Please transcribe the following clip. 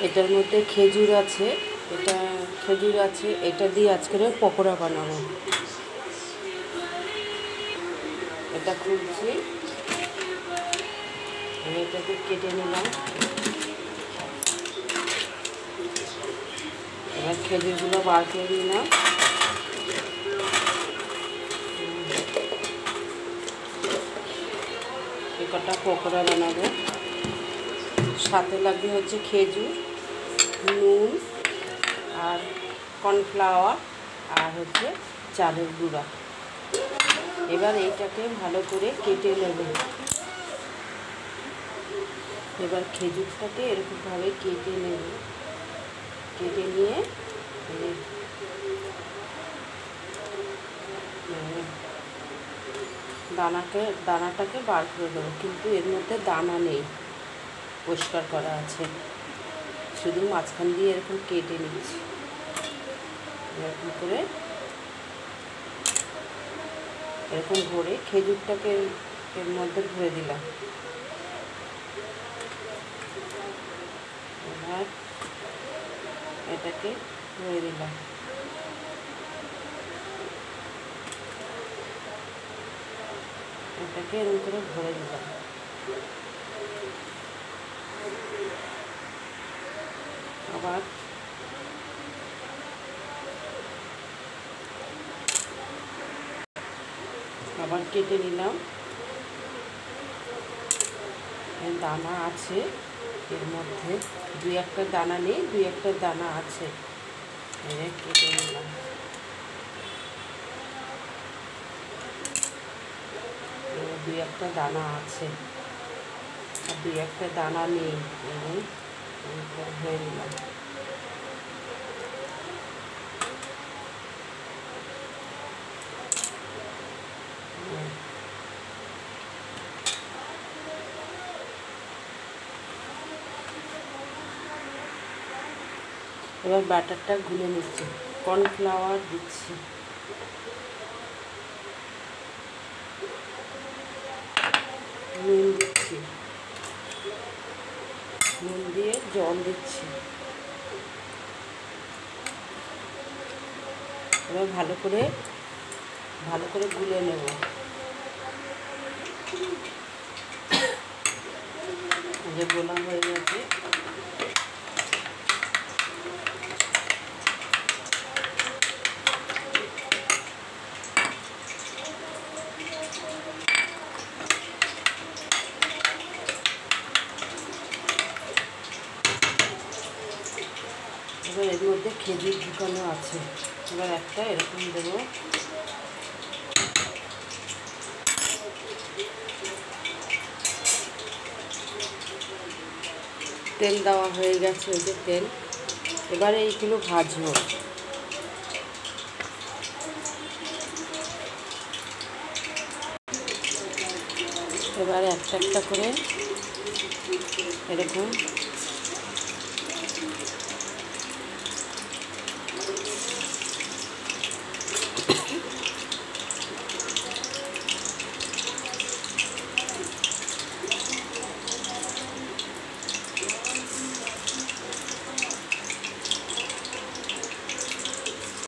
এটার মধ্যে খেজুর আছে, এটা দিয়ে আজকে পকোড়া বানাবো। এটা খুলছি, এটাকে কেটে নিলাম। এবার খেজুরগুলো বার করে নিলাম। কটা পকোড়া বানাবো। সাথে লাগবে হচ্ছে খেজুর, নুন আর কর্নফ্লাওয়ার আর হচ্ছে চালের গুঁড়া। এবার এইটাকে ভালো করে কেটে নেব। এবার খেজুরটাকে এরকমভাবে কেটে নেব। কেটে নিয়ে দানাটাকে বার করে দেবো, কিন্তু এর মধ্যে দানা নেই, পরিষ্কার করা আছে। শুধু মাঝখান দিয়ে এরকম কেটে নিচ্ছি। এরকম করে এরকম ভরে খেজুরটাকে এর মধ্যে ভরে দিলাম। এবার এটাকে ভরে দিলাম। এটাকে এরকম করে ভরে দিলাম। আবার কেটে নিলাম। দানা আছে এর মধ্যে, দুই একটা দানা নেই, দুই একটা দানা আছে। কেটে নিলাম। দুই একটা দানা আছে আর দুই একটা দানা নেই, হয়ে নিলাম। এবার ব্যাটারটা গুলে নিচ্ছি। কর্নফ্লাওয়ার দিচ্ছি, নুন দিচ্ছি, নুন দিয়ে জল দিচ্ছি। এবার ভালো করে গুলে নেব। যে গোলা হয়ে গেছে। এবার এর মধ্যে খেজুর ঢুকানো আছে। এবার একটা এরকম দেবো। তেল দেওয়া হয়ে গেছে, ওই যে তেল। এবারে এইগুলো ভাজবো। এবারে একটা একটা করে এরকম